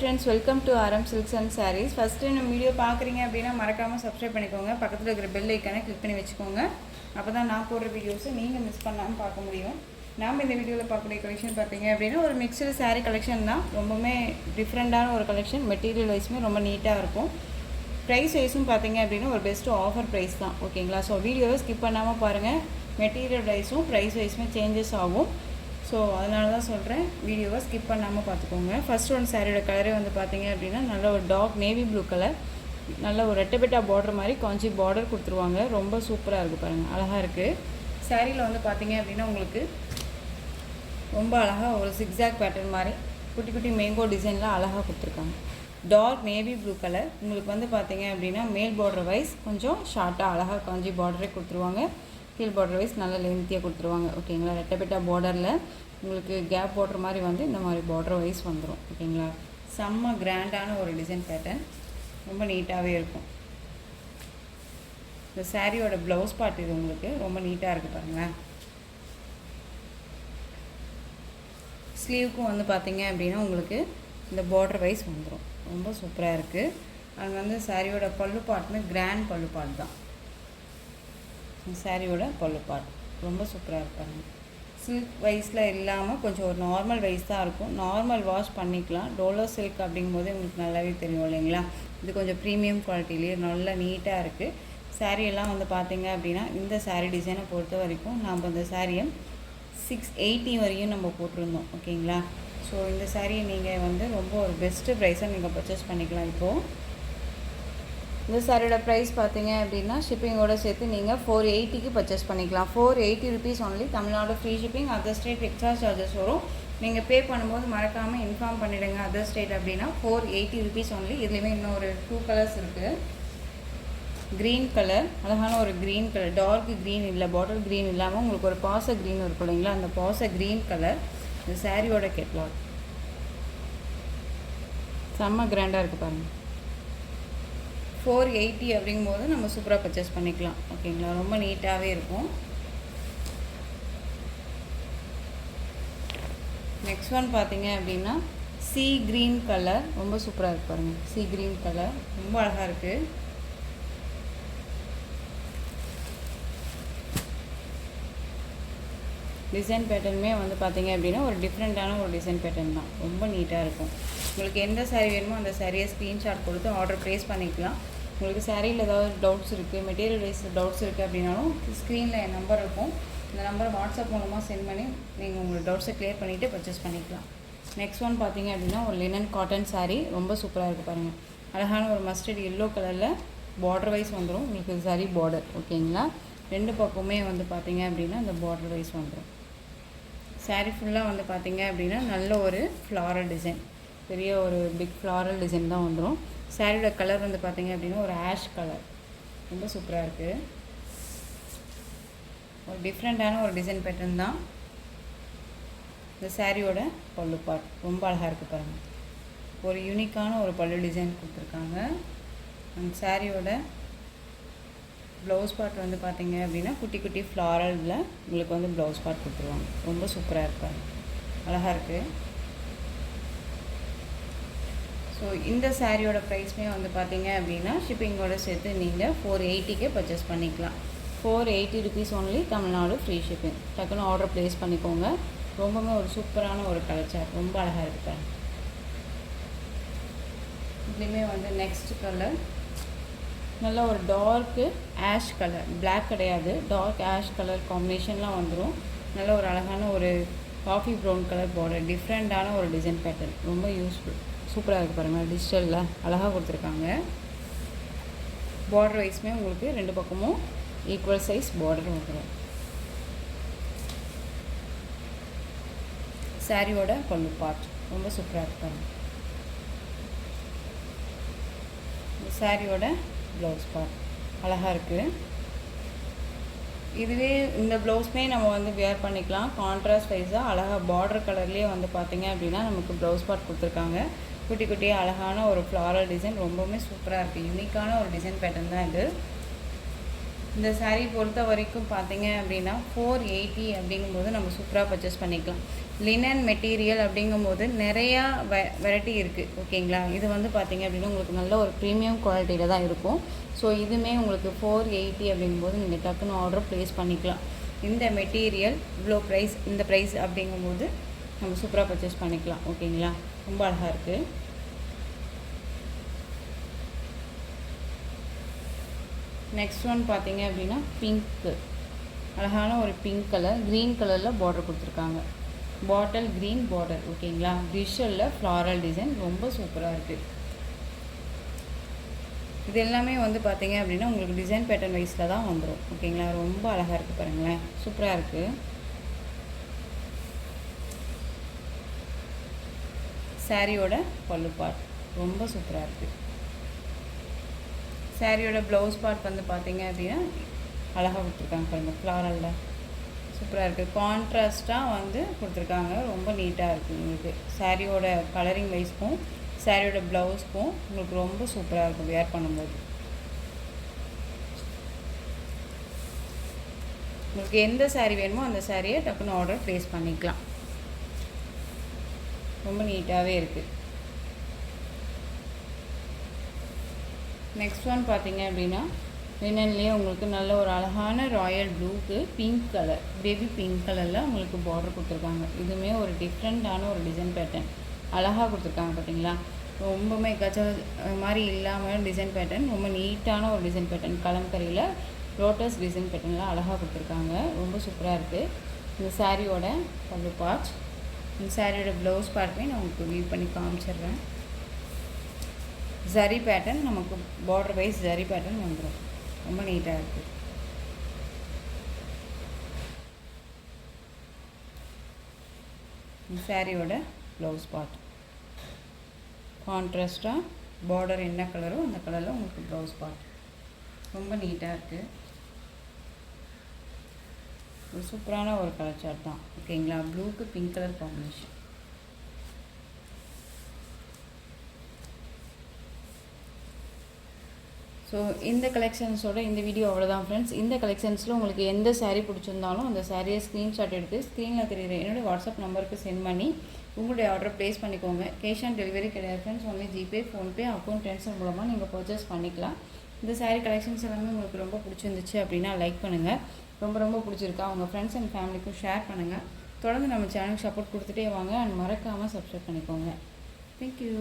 friends, welcome to RM Silks and Sarees. First time இந்த video பார்க்குறீங்க அப்படின்னா மறக்காமல் சப்ஸ்கிரைப் பண்ணிக்கோங்க. பக்கத்தில் இருக்கிற பெல் ஐக்கானை கிளிக் பண்ணி வச்சுக்கோங்க. அப்போ தான் நான் போடுற வீடியோஸை நீங்கள் மிஸ் பண்ணாமல் பார்க்க முடியும். நாம் இந்த வீடியோவில் பார்க்கக்கூடிய கலெக்ஷன் பார்த்தீங்க அப்படின்னா ஒரு மிக்சடு சாரீ கலெக்ஷன் தான். ரொம்பவுமே டிஃப்ரெண்ட்டான ஒரு கலெக்ஷன். மெட்டீரியல் வைஸுமே ரொம்ப நீட்டாக இருக்கும். ப்ரைஸ் வைஸும் பார்த்தீங்க அப்படின்னா ஒரு பெஸ்ட்டு ஆஃபர் ப்ரைஸ் தான். ஓகேங்களா? ஸோ வீடியோவை ஸ்கிப் பண்ணாமல் பாருங்கள். மெட்டீரியல் வைஸும் ப்ரைஸ் வைஸுமே சேஞ்சஸ் ஆகும். ஸோ அதனால தான் சொல்கிறேன், வீடியோவை ஸ்கிப் பண்ணாமல் பார்த்துக்கோங்க. ஃபஸ்ட் ஒன் சாரியோட கலரே வந்து பார்த்தீங்க அப்படின்னா நல்ல ஒரு டார்க் நேவி ப்ளூ கலர், நல்ல ஒரு ரெட்டபெட்டா பார்டர் மாதிரி கொஞ்சம் பார்டர் கொடுத்துருவாங்க. ரொம்ப சூப்பராக இருக்குது பாருங்கள், அழகாக இருக்குது. சாரியில் வந்து பார்த்தீங்க அப்படின்னா உங்களுக்கு ரொம்ப அழகாக ஒரு சிக்ஸாக் பேட்டர்ன் மாதிரி குட்டி குட்டி மேங்கோ டிசைனில் அழகாக கொடுத்துருக்காங்க. Dark navy blue colour. உங்களுக்கு வந்து பார்த்தீங்க அப்படின்னா மேல் பார்டர் வைஸ் கொஞ்சம் ஷார்ட்டாக அழகாக காஞ்சி பார்டரே கொடுத்துருவாங்க. கீழ் பார்டர் வைஸ் நல்ல லென்த்தியாக கொடுத்துருவாங்க. ஓகேங்களா? ரெட்டபெட்டா பார்டரில் உங்களுக்கு கேப் பார்டர் மாதிரி வந்து இந்த மாதிரி பார்டர் வைஸ் வந்துடும். ஓகேங்களா? செம்ம கிராண்டான ஒரு டிசைன் பேட்டர்ன், ரொம்ப நீட்டாகவே இருக்கும். இந்த சாரியோட ப்ளவுஸ் பார்ட் இது உங்களுக்கு ரொம்ப நீட்டாக இருக்குது பாருங்களேன். ஸ்லீவுக்கும் வந்து பார்த்தீங்க அப்படின்னா உங்களுக்கு இந்த பார்டர் வைஸ் வந்துடும். ரொம்ப சூப்பராக இருக்குது. அங்கே வந்து சாரியோட பல்லு பார்ட்டுமே கிராண்ட் பல்லு பார்ட் தான். சாரியோட பல்லு பார்ட் ரொம்ப சூப்பராக இருப்பாங்க. சில்க் வைஸில் இல்லாமல் கொஞ்சம் ஒரு நார்மல் வைஸ் தான் இருக்கும். நார்மல் வாஷ் பண்ணிக்கலாம். டோலோ சில்க் அப்படிங்கும்போது உங்களுக்கு நல்லாவே தெரியும் இல்லைங்களா? இது கொஞ்சம் ப்ரீமியம் குவாலிட்டிலேயே நல்லா நீட்டாக இருக்குது. சாரியெல்லாம் வந்து பார்த்தீங்க அப்படின்னா இந்த சாரீ டிசைனை பொறுத்த வரைக்கும் நம்ம இந்த சாரியை 680 வரையும் நம்ம போட்டிருந்தோம். ஓகேங்களா? ஸோ இந்த சாரியை நீங்கள் வந்து ரொம்ப ஒரு பெஸ்ட்டு ப்ரைஸாக நீங்கள் பர்ச்சேஸ் பண்ணிக்கலாம். இப்போது இந்த சாரியோட ப்ரைஸ் பார்த்தீங்க அப்படின்னா ஷிப்பிங்கோடு சேர்த்து நீங்கள் 480க்கு பர்ச்சேஸ் பண்ணிக்கலாம். 480 rupees only. Tamil Nadu free shipping. Other state extra charges வரும். நீங்கள் பே பண்ணும்போது மறக்காமல் இன்ஃபார்ம் பண்ணிவிடுங்க. அதர் ஸ்டேட் அப்படின்னா 480 ருபீஸ் ஒன்லி. இதுலேயுமே இன்னும் ஒரு 2 கலர்ஸ் இருக்குது. க்ரீன் கலர், அழகான ஒரு க்ரீன் கலர், டார்க் க்ரீன் இல்லை, பாட்டில் க்ரீன் இல்லாமல் உங்களுக்கு ஒரு பாச க்ரீன் இருக்கும் இல்லைங்களா? அந்த பாச க்ரீன் கலர் இந்த சாரியோட கேட்லாக் செம்ம கிராண்டாக இருக்குது பாருங்கள். 480 அப்படிங்கும்போது நம்ம சூப்பராக பர்ச்சேஸ் பண்ணிக்கலாம். ஓகேங்களா? ரொம்ப நீட்டாகவே இருக்கும். நெக்ஸ்ட் ஒன் பார்த்தீங்க அப்படின்னா சீ க்ரீன் கலர், ரொம்ப சூப்பராக இருக்கு பாருங்கள். சீ க்ரீன் கலர் ரொம்ப அழகாக இருக்குது. டிசைன் பேட்டர்னுமே வந்து பார்த்தீங்க அப்படின்னா ஒரு டிஃப்ரெண்ட்டான ஒரு டிசைன் பேட்டர்ன் தான். ரொம்ப நீட்டாக இருக்கும். உங்களுக்கு எந்த சாரீ வேணுமோ அந்த சாரியை ஸ்க்ரீன்ஷாட் கொடுத்து ஆர்டர் ப்ளேஸ் பண்ணிக்கலாம். உங்களுக்கு சாரியில் ஏதாவது டவுட்ஸ் இருக்குது, மெட்டீரியல் வைஸ் டவுட்ஸ் இருக்குது அப்படின்னாலும் ஸ்க்ரீனில் என் நம்பர் இருக்கும். இந்த நம்பரை வாட்ஸ்அப் மூலமாக சென்ட் பண்ணி நீங்கள் உங்களோட டவுட்ஸை க்ளியர் பண்ணிவிட்டு பர்ச்சேஸ் பண்ணிக்கலாம். நெக்ஸ்ட் ஒன் பார்த்தீங்க அப்படின்னா ஒரு லினன் காட்டன் சாரீ, ரொம்ப சூப்பராக இருக்குது பாருங்கள். அழகான ஒரு மஸ்டர்ட் எல்லோ கலரில் பார்டர் வைஸ் வந்துடும் உங்களுக்கு சாரீ பார்டர். ஓகேங்களா? ரெண்டு பக்கமே வந்து பார்த்தீங்க அப்படின்னா இந்த பார்டர் வைஸ் வந்துடும். சாரீ ஃபுல்லாக வந்து பார்த்தீங்க அப்படின்னா நல்ல ஒரு ஃப்ளாரல் டிசைன், பெரிய ஒரு பிக் ஃப்ளாரல் டிசைன் தான் வந்துடும். சாரியோட கலர் வந்து பார்த்தீங்க அப்படின்னா ஒரு ஆஷ் கலர், ரொம்ப சூப்பராக இருக்குது. ஒரு டிஃப்ரெண்ட்டான ஒரு டிசைன் பேட்டர்ன் தான். இந்த சாரியோட பல்லு பார்ட் ரொம்ப அழகாக இருக்குது பாருங்கள். ஒரு யூனிக்கான ஒரு பல்லு டிசைன் கொடுத்துருக்காங்க. அந்த சாரியோட ப்ளவுஸ் பார்ட் வந்து பார்த்தீங்க அப்படின்னா குட்டி குட்டி ஃப்ளாரலில் உங்களுக்கு வந்து ப்ளவுஸ் பார்ட் கொடுத்துருவாங்க. ரொம்ப சூப்பராக இருப்பாங்க, அழகாக இருக்குது. ஸோ இந்த சாரியோட ப்ரைஸ்மே வந்து பார்த்தீங்க அப்படின்னா ஷிப்பிங்கோடு சேர்த்து நீங்கள் 480க்கே பர்ச்சேஸ் பண்ணிக்கலாம். 480 rupees only. Tamil Nadu free shipping. டக்குன்னு ஆர்டர் ப்ளேஸ் பண்ணிக்கோங்க. ரொம்பவே ஒரு சூப்பரான ஒரு கலர் சார்ட், ரொம்ப அழகாக இருக்குது. இதுலேயுமே வந்து நெக்ஸ்ட் கலர் நல்ல ஒரு டார்க்கு ஆஷ் கலர், பிளாக் கிடையாது, டார்க் ஆஷ் கலர் காம்பினேஷன்லாம் வந்துடும். நல்ல ஒரு அழகான ஒரு காஃபி ப்ரௌன் கலர் பார்டர், டிஃப்ரெண்ட்டான ஒரு டிசைன் பேட்டர்ன், ரொம்ப யூஸ்ஃபுல், சூப்பராக இருக்குது பாருங்கள். டிஜிட்டலில் அழகாக கொடுத்துருக்காங்க. பார்டர் வைஸுமே உங்களுக்கு ரெண்டு பக்கமும் ஈக்குவல் சைஸ் பார்டர் வந்துடும். சாரியோட பல்லு பார்ட் ரொம்ப சூப்பராக இருக்குது பாருங்கள். சாரியோட ப்ளவுஸ் பார்ட் அழகாக இருக்குது. இதுவே இந்த ப்ளவுஸ்மே நம்ம வந்து வேர் பண்ணிக்கலாம். கான்ட்ராஸ்ட் வைஸாக அழகாக பார்டர் கலர்லேயே வந்து பார்த்திங்க அப்படின்னா நமக்கு ப்ளவுஸ் பார்ட் கொடுத்துருக்காங்க. குட்டி குட்டியாக அழகான ஒரு ஃப்ளாரல் டிசைன், ரொம்பவுமே சூப்பராக இருக்குது. யூனிக்கான ஒரு டிசைன் பேட்டர்ன் தான் இது. இந்த சாரீ பொறுத்த வரைக்கும் பார்த்தீங்க அப்படின்னா 480 அப்படிங்கும்போது நம்ம சூப்பராக பர்ச்சேஸ் பண்ணிக்கலாம். லினன் மெட்டீரியல் அப்படிங்கும்போது நிறையா வெரைட்டி இருக்குது. ஓகேங்களா? இது வந்து பார்த்திங்க அப்படின்னா உங்களுக்கு நல்ல ஒரு ப்ரீமியம் குவாலிட்டியில் தான் இருக்கும். ஸோ இதுவுமே உங்களுக்கு 480 அப்படிங்கும்போது நீங்கள் டக்குன்னு ஆர்டர் ப்ளேஸ் பண்ணிக்கலாம். இந்த மெட்டீரியல் இவ்வளோ ப்ரைஸ், இந்த ப்ரைஸ் அப்படிங்கும்போது நம்ம சூப்பராக பர்ச்சேஸ் பண்ணிக்கலாம். ஓகேங்களா? ரொம்ப அழகாக இருக்குது. நெக்ஸ்ட் ஒன் பார்த்திங்க அப்படின்னா பிங்க்கு, அழகான ஒரு பிங்க் கலர், க்ரீன் கலரில் பார்டர் கொடுத்துருக்காங்க. Bottle green border. ஓகேங்களா? டிஷில் ஃப்ளாரல் டிசைன் ரொம்ப சூப்பராக இருக்குது. இது எல்லாமே வந்து பார்த்திங்க அப்படின்னா உங்களுக்கு டிசைன் பேட்டர்ன் வைஸில் தான் வந்துடும். ஓகேங்களா? ரொம்ப அழகாக இருக்குது பாருங்களேன், சூப்பராக இருக்குது. சாரியோட பல்லு பார்ட் ரொம்ப சூப்பராக இருக்குது. சாரியோட ப்ளவுஸ் பார்ட் வந்து பார்த்திங்க அப்படின்னா அழகாக கொடுத்துருக்காங்க பாருங்கள், ஃப்ளாரலில் சூப்பராக இருக்குது. கான்ட்ராஸ்ட்டாக வந்து கொடுத்துருக்காங்க, ரொம்ப நீட்டாக இருக்குது. உங்களுக்கு சாரியோட கலரிங் வைஸ்க்கும் சாரியோட ப்ளவுஸ்க்கும் உங்களுக்கு ரொம்ப சூப்பராக இருக்கும் வேர் பண்ணும்போது. உங்களுக்கு எந்த சாரீ வேணுமோ அந்த சாரியை டக்குன்னு ஆர்டர் ப்ளேஸ் பண்ணிக்கலாம். ரொம்ப நீட்டாகவே இருக்குது. நெக்ஸ்ட் ஒன் பார்த்திங்க அப்படின்னா லினன்லேயே உங்களுக்கு நல்ல ஒரு அழகான ராயல் ப்ளூக்கு பிங்க் கலர், பேபி பிங்க் கலரில் உங்களுக்கு பார்டர் கொடுத்துருக்காங்க. இதுவுமே ஒரு டிஃப்ரெண்ட்டான ஒரு டிசைன் பேட்டர்ன், அழகாக கொடுத்துருக்காங்க பார்த்தீங்களா? ரொம்பவுமே கச்ச மாதிரி இல்லாமல் டிசைன் பேட்டர்ன், ரொம்ப நீட்டான ஒரு டிசைன் பேட்டர்ன். கலம்கரியில் லோட்டஸ் டிசைன் பேட்டர்ன்லாம் அழகாக கொடுத்துருக்காங்க, ரொம்ப சூப்பராக இருக்குது. இந்த சாரியோட பல்லு பார்ட், இந்த சாரியோட ப்ளவுஸ் பார்ட்டுமே நான் உங்களுக்கு வியூ பண்ணி காமிச்சிடுறேன். ஜரி பேட்டர்ன், நமக்கு பார்டர் வைஸ் ஜரி பேட்டர்ன் வந்துடும், ரொம்ப நீட்டாக இருக்குது. இந்த சாரியோட ப்ளவுஸ் பார்ட் கான்ட்ராஸ்ட்டாக பார்டர் என்ன கலரோ அந்த கலரில் உங்களுக்கு ப்ளவுஸ் பார்ட் ரொம்ப நீட்டாக இருக்குது. ஒரு சூப்பரான ஒரு கலர் சார்ட் தான். ஓகேங்களா? ப்ளூக்கு பிங்க் கலர் காம்பினேஷன். ஸோ இந்த கலெக்ஷன்ஸோட இந்த வீடியோ அவ்வளோதான் ஃப்ரெண்ட்ஸ். இந்த கலெக்ஷன்ஸில் உங்களுக்கு எந்த சாரீ பிடிச்சிருந்தாலும் அந்த சாரியை ஸ்க்ரீன்ஷாட் எடுத்து ஸ்க்ரீனில் தெரியுற என்னோடய வாட்ஸ்அப் நம்பருக்கு சென்ட் பண்ணி உங்களுடைய ஆர்டர் ப்ளேஸ் பண்ணிக்கோங்க. கேஷ் ஆன் டெலிவரி கிடையாது friends, only GPay, PhonePe, account transfer மூலமாக நீங்கள் பர்ச்சேஸ் பண்ணிக்கலாம். இந்த சாரீ கலெக்ஷன்ஸ் எல்லாமே உங்களுக்கு ரொம்ப பிடிச்சிருந்துச்சு அப்படின்னா லைக் பண்ணுங்கள். ரொம்ப பிடிச்சிருக்கா உங்கள் ஃப்ரெண்ட்ஸ் அண்ட் ஃபேமிலிக்கும் ஷேர் பண்ணுங்கள். தொடர்ந்து நம்ம சேனலுக்கு சப்போர்ட் கொடுத்துட்டே வாங்க அண்ட் மறக்காமல் சப்ஸ்கிரைப் பண்ணிக்கோங்க. தேங்க்யூ.